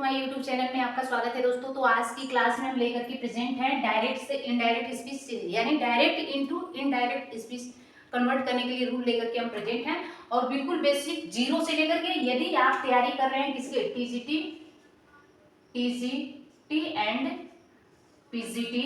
My YouTube channel में आपका स्वागत है दोस्तों। तो आज की क्लास में हम लेकर के प्रेजेंट हैं डायरेक्ट से इनडायरेक्ट स्पीच यानी direct into indirect speech convert करने के लिए रूल लेकर के हम प्रेजेंट हैं और बिल्कुल बेसिक जीरो से लेकर के यदि आप तैयारी कर रहे हैं किसके टीजीटी एंड पीजीटी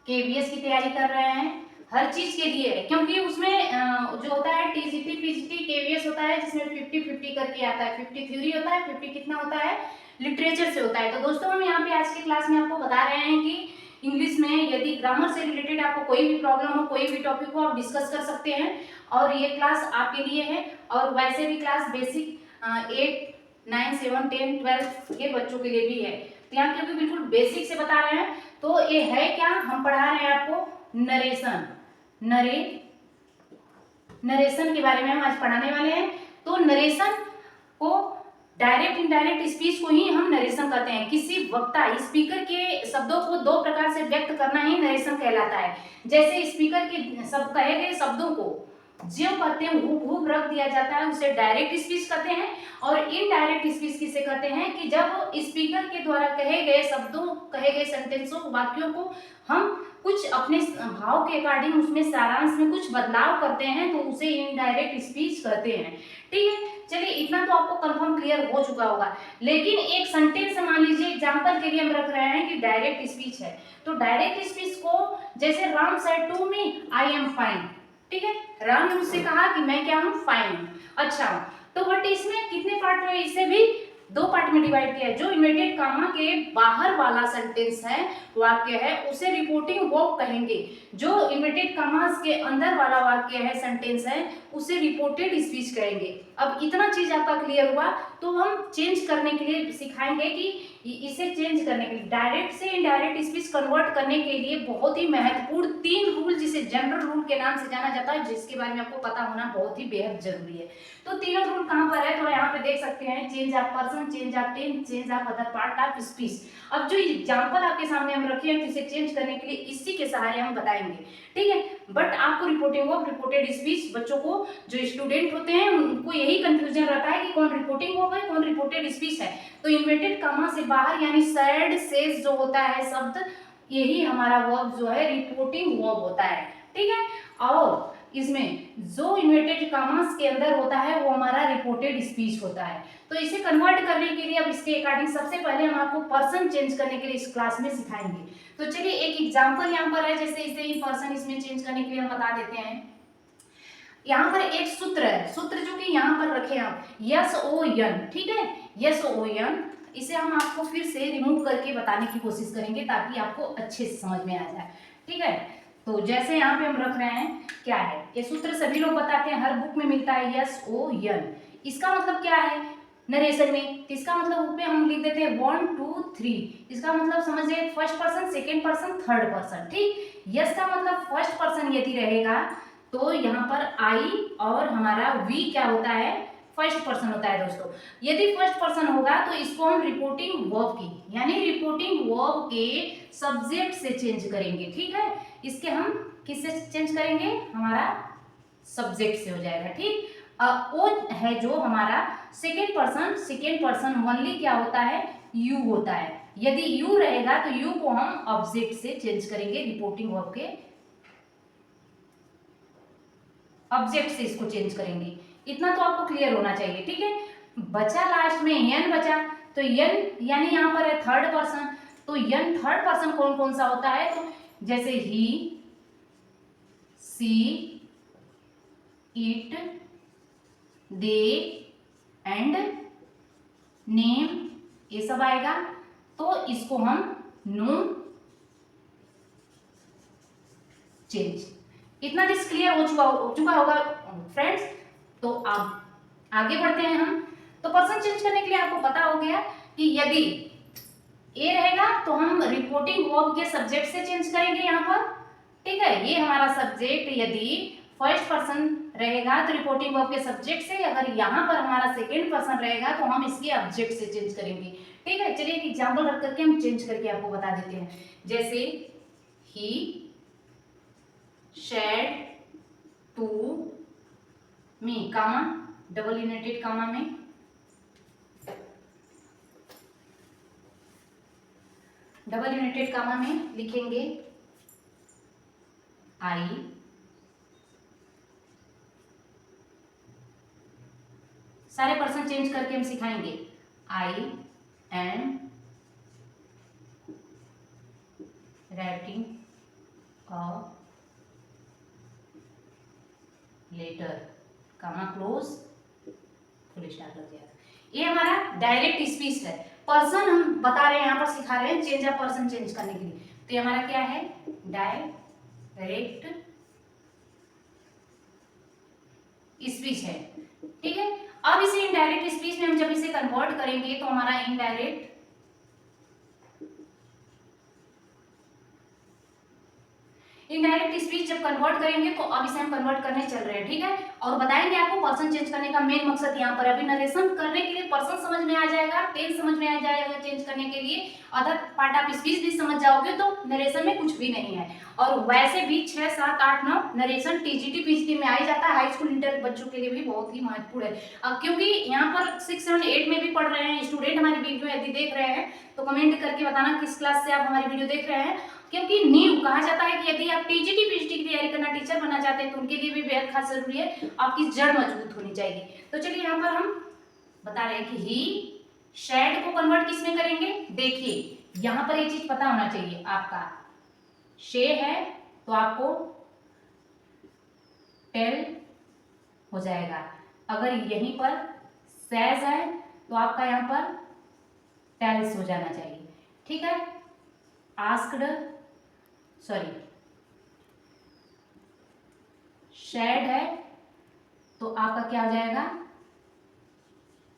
केवीएस की तैयारी कर रहे हैं हर चीज के लिए, क्योंकि उसमें जो होता है टीजीटी पीजीटी केवीएस होता है जिसमें 50-50 करके आता है। 50 थ्योरी होता है, 50 कितना होता है लिटरेचर से होता है। तो दोस्तों हम यहाँ पे आज की क्लास में आपको बता रहे हैं कि इंग्लिश में यदि ग्रामर से रिलेटेड आपको कोई भी प्रॉब्लम हो, कोई भी टॉपिक हो, आप डिस्कस कर सकते हैं और ये क्लास आपके लिए है। और वैसे भी क्लास बेसिक 8, 9, 7, 10, 12 के बच्चों के लिए भी है। तो यहाँ क्योंकि बिल्कुल बेसिक से बता रहे हैं तो ये है क्या, हम पढ़ा रहे हैं आपको नरेशन नरेशन के बारे में हम आज पढ़ाने वाले हैं। तो नरेशन को डायरेक्ट इनडायरेक्ट स्पीच को ही हम नरेशन कहते हैं। किसी वक्ता स्पीकर के शब्दों को दो प्रकार से व्यक्त करना ही नरेशन कहलाता है। जैसे स्पीकर के सब कहे गए शब्दों को जो कहते हैं हूबहू रख दिया जाता है उसे डायरेक्ट स्पीच कहते हैं। और इनडायरेक्ट स्पीच किसे कहते हैं कि जब स्पीकर के द्वारा कहे गए शब्दों, कहे गए सेंटेंसों, वाक्यों को हम कुछ अपने भाव के अकॉर्डिंग उसमें सारांश में कुछ बदलाव करते हैं तो उसे इनडायरेक्ट स्पीच कहते हैं। ठीक है, चलिए इतना तो आपको कंफर्म क्लियर हो चुका होगा। लेकिन एक सेंटेंस मान लीजिए एग्जांपल के लिए हम रख रहे हैं कि डायरेक्ट स्पीच है। तो डायरेक्ट स्पीच को जैसे Ram said to me I am fine. ठीक है, राम ने मुझसे कहा कि मैं क्या हूं, फाइन, अच्छा हूं। तो बट इसमें कितने पार्ट में, इसे भी दो पार्ट में डिवाइड किया है। जो इन्वर्टेड कामा के बाहर वाला सेंटेंस है, वाक्य है, उसे रिपोर्टिंग वर्ब कहेंगे। जो इन्वर्टेड कामास के अंदर वाला वाक्य है, सेंटेंस है, उसे रिपोर्टेड स्पीच कहेंगे। अब इतना चीज आपका क्लियर हुआ तो हम चेंज करने के लिए सिखाएंगे कि इसे चेंज करने के लिए डायरेक्ट से इनडायरेक्ट स्पीच कन्वर्ट करने के लिए बहुत ही महत्वपूर्ण 3 रूल, जिसे जनरल रूल के नाम से जाना जाता है, जिसके बारे में आपको पता होना बहुत ही बेहद जरूरी है। तो तीनों रूल कहाँ पर है, तो यहाँ पे देख सकते हैं, change of person, change of tense, change of other part of speech. अब जो एग्जांपल आपके सामने हम रखे हैं इसे चेंज करने के लिए इसी के सहारे हम बताएंगे। ठीक है, बट आपको रिपोर्टिंग वर्ब, रिपोर्टेड स्पीच, बच्चों को जो स्टूडेंट होते हैं उनको यही कंफ्यूजन रहता है कि कौन रिपोर्टिंग वर्ब है, कौन रिपोर्टेड स्पीच है। तो इन्वर्टेड कॉमा से बाहर यानी सैड, सेज जो होता है शब्द, यही हमारा वर्ब जो है रिपोर्टिंग वर्ब होता है। ठीक है, और इसमें जो इन्वर्टेड कॉमास के अंदर होता है वो हमारा रिपोर्टेड स्पीच होता है। तो इसे कन्वर्ट करने के लिए अब इसके अकॉर्डिंग सबसे पहले हम आपको पर्सन चेंज करने के लिए इस क्लास में सिखाएंगे। तो चलिए एक एग्जांपल यहाँ पर है, जैसे इसे ही पर्सन इसमें चेंज करने के लिए हम बता देते हैं। यहाँ पर एक सूत्र है, सूत्र जो कि यहाँ पर रखे हम SON। ठीक है, SON, इसे हम आपको फिर से रिमूव करके बताने की कोशिश करेंगे ताकि आपको अच्छे से समझ में आ जाए। ठीक है, तो जैसे यहाँ पे हम रख रहे हैं, क्या है ये सूत्र, सभी लोग बताते हैं, हर बुक में मिलता है SON। इसका मतलब क्या है नरेशन में, इसका मतलब ऊपर हम लिख देते हैं 1, 2, 3। इसका मतलब समझिए first person, second person, third person. ठीक, यस का मतलब फर्स्ट पर्सन यदि रहेगा तो यहाँ पर आई और हमारा वी क्या होता है, फर्स्ट पर्सन होता है दोस्तों। यदि फर्स्ट पर्सन होगा तो इसको हम रिपोर्टिंग वर्ब की यानी रिपोर्टिंग वर्ब के सब्जेक्ट से चेंज करेंगे। ठीक है, इसके हम किससे चेंज करेंगे, हमारा सब्जेक्ट से हो जाएगा। ठीक, वो है जो हमारा सेकेंड पर्सन ओनली क्या होता है, यू होता है। यदि यू रहेगा तो यू को हम ऑब्जेक्ट से चेंज करेंगे, रिपोर्टिंग वर्ब के ऑब्जेक्ट से इसको चेंज करेंगे। इतना तो आपको क्लियर होना चाहिए। ठीक है, बचा लास्ट में यन बचा, तो यन यानी यहाँ पर है थर्ड पर्सन। तो यन थर्ड पर्सन कौन कौन सा होता है, तो जैसे ही, सी, इट, दे एंड नेम, ये सब आएगा। तो इसको हम नो चेंज। इतना दिस क्लियर हो चुका होगा फ्रेंड्स। तो अब आगे बढ़ते हैं हम। तो पर्सन चेंज करने के लिए आपको पता हो गया कि यदि ए रहेगा तो हम रिपोर्टिंग वर्ब के सब्जेक्ट से चेंज करेंगे यहाँ पर। ठीक है, ये हमारा सब्जेक्ट यदि फर्स्ट पर्सन रहेगा तो रिपोर्टिंग वर्ब के सब्जेक्ट से, अगर यहाँ पर हमारा सेकेंड पर्सन रहेगा तो हम इसके ऑब्जेक्ट से चेंज करेंगे। ठीक है, चलिए एक एग्जाम्पल रख करके हम चेंज करके आपको बता देते हैं। जैसे ही said to me, comma, double inverted comma में, डबल यूनाइटेड कामा में लिखेंगे आई, सारे पर्सन चेंज करके हम सिखाएंगे। I am writing a letter, comma close, full stop लग जाएगा। ये हमारा डायरेक्ट स्पीच है। पर्सन हम बता रहे हैं, यहाँ पर सिखा रहे हैं चेंज ऑफ पर्सन चेंज करने के लिए। तो ये हमारा क्या है, डायरेक्ट स्पीच है। ठीक है, अब इसे इनडायरेक्ट स्पीच में हम जब इसे कन्वर्ट करेंगे तो हमारा इनडायरेक्ट स्पीच जब कन्वर्ट करेंगे तो अब इसे हम कन्वर्ट करने चल रहे हैं। ठीक है, और बताएंगे आपको पर्सन चेंज करने का मेन मकसद। यहाँ पर अभी नरेशन करने के लिए पर्सन समझ में आ जाएगा, टेंस समझ में आ जाएगा चेंज करने के लिए, अदर पार्ट ऑफ स्पीच भी समझ जाओगे तो नरेशन में कुछ भी नहीं है। और वैसे भी 6, 7, 8, 9 नरेशन टीजीटी पीजीटी में आ ही जाता है। हाई स्कूल इंटर बच्चों के लिए भी बहुत ही महत्वपूर्ण है, क्योंकि यहाँ पर 6, 7, 8 में भी पढ़ रहे हैं स्टूडेंट हमारी वीडियो यदि देख रहे हैं तो कमेंट करके बताना किस क्लास से आप हमारी वीडियो देख रहे हैं। क्योंकि नींव कहा जाता है कि यदि आप टीजीटी पीजीटी की तैयारी करना, टीचर बनना चाहते हैं तो उनके लिए भी बेहद खास जरूरी है, आपकी जड़ मजबूत होनी चाहिए। तो चलिए यहाँ पर हम बता रहे हैं कि ही शैड को कन्वर्ट किस में करेंगे। देखिए यहाँ पर ये चीज पता होना चाहिए आपका, शे है तो आपको टेल हो जाएगा, अगर यहीं पर सैज है तो आपका यहाँ पर टेल्स हो जाना चाहिए। ठीक है, आस्क्ड, सॉरी शेड है तो आपका क्या हो जाएगा,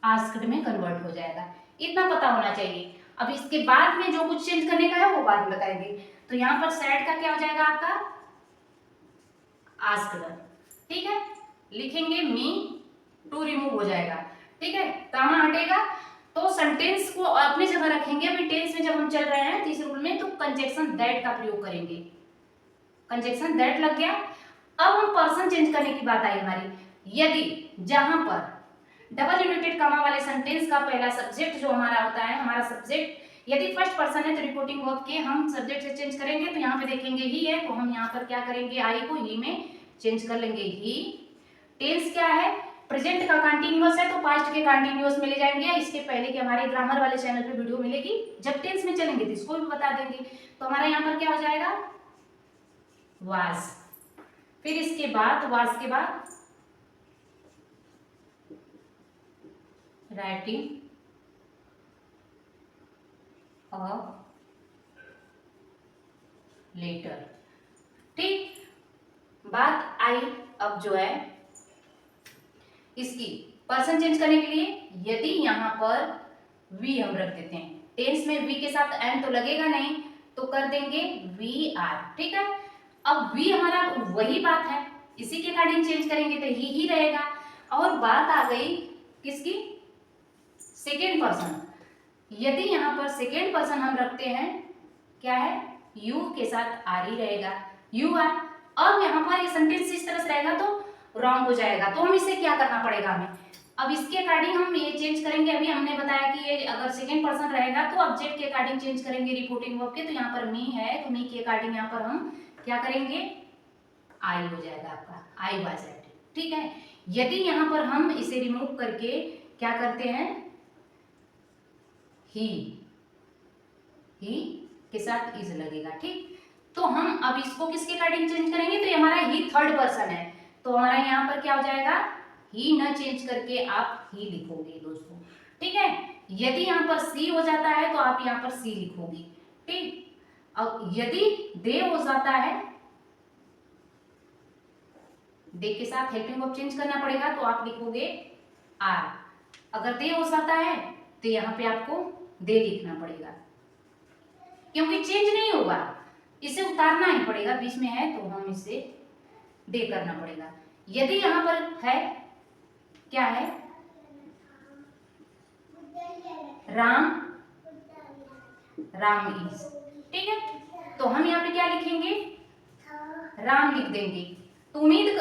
आस्क्ड में कन्वर्ट हो जाएगा। इतना पता होना चाहिए। अब इसके बाद में जो कुछ चेंज करने का है वो बाद में बताएंगे। तो यहाँ पर शेड का क्या हो जाएगा आपका, आस्क्ड। ठीक है, लिखेंगे मी टू रिमूव हो जाएगा। ठीक है, कामा हटेगा तो सेंटेंस को अपनी जगह रखेंगे। अभी टेंस में जब हम चल रहे हैं तीसरे रूल में तो कंजक्शन दैट का प्रयोग करेंगे। कंजक्शन दैट लग गया। अब हम पर्सन चेंज करने की बात आई हमारी। यदि जहां पर डबल यूनाइटेड कामा वाले सेंटेंस का पहला सब्जेक्ट जो हमारा होता है, हमारा सब्जेक्ट यदि फर्स्ट पर्सन है तो रिपोर्टिंग वर्ब के हम सब्जेक्ट से चेंज करेंगे। तो यहाँ पे देखेंगे ही है तो हम यहाँ पर क्या करेंगे, आई को ही में चेंज कर लेंगे। ही टेंस क्या है, प्रेजेंट का कंटीन्यूअस है तो पास्ट के कंटीन्यूअस में ले जाएंगे। इसके पहले कि हमारे ग्रामर वाले चैनल पे वीडियो मिलेगी, जब टेंस में चलेंगे तो इसको भी बता देंगे। तो हमारा यहाँ पर क्या हो जाएगा, वाज। फिर इसके बाद वाज के बाद राइटिंग अ लेटर। ठीक, बात आई अब जो है इसकी पर्सन चेंज करने के लिए। यदि यहाँ पर वी हम रख देते हैं, टेंस में वी के साथ एन तो लगेगा नहीं तो कर देंगे वी आर। ठीक है, अब वी हमारा वही बात है, इसी के अकॉर्डिंग चेंज करेंगे तो ही रहेगा। और बात आ गई किसकी, सेकेंड पर्सन। यदि यहाँ पर सेकेंड पर्सन हम रखते हैं, क्या है, यू के साथ आर ही रहेगा, यू आर। अब यहाँ पर ये सेंटेंस इस तरह से रहेगा तो रॉन्ग हो जाएगा। तो हम इसे क्या करना पड़ेगा हमें, अब इसके अकॉर्डिंग हम ये चेंज करेंगे। अभी हमने बताया कि ये अगर सेकेंड पर्सन रहेगा तो ऑब्जेक्ट के अकॉर्डिंग चेंज करेंगे रिपोर्टिंग वर्ब के। तो यहाँ पर मी है तो मी के अकॉर्डिंग यहाँ पर हम क्या करेंगे, आई हो जाएगा आपका, आई वाज एट। ठीक है, यदि यहाँ पर हम इसे रिमूव करके क्या करते हैं, ही के साथ इज लगेगा। ठीक, तो हम अब इसको किसके अकॉर्डिंग चेंज करेंगे, तो ये हमारा ही थर्ड पर्सन है तो हमारा यहाँ पर क्या हो जाएगा, ही न चेंज करके आप ही लिखोगे दोस्तों। ठीक है, यदि यहाँ पर सी हो जाता है तो आप यहाँ पर सी लिखोगे। ठीक, अब यदि दे हो जाता है, दे के साथ हेल्पिंग वर्ब चेंज करना पड़ेगा तो आप लिखोगे आर। अगर दे हो जाता है तो यहाँ पे आपको दे लिखना पड़ेगा, क्योंकि चेंज नहीं होगा, इसे उतारना ही पड़ेगा, बीच में है तो हम इसे दे करना पड़ेगा। यदि यहाँ पर है, क्या है, राम, राम इज। ठीक है, तो हम यहाँ पे क्या लिखेंगे, राम लिख देंगे। तो उम्मीद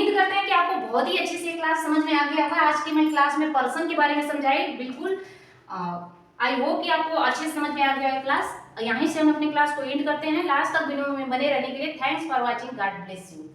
करते हैं कि आपको बहुत ही अच्छे से क्लास समझ में आ गया होगा। आज की मैं क्लास में पर्सन के बारे में समझाई, बिल्कुल आई होप कि आपको अच्छे से समझ में आ गया है क्लास। यहीं से हम अपनी क्लास को एंड करते हैं। लास्ट तक वीडियो में बने रहने के लिए thanks for watching. God bless you.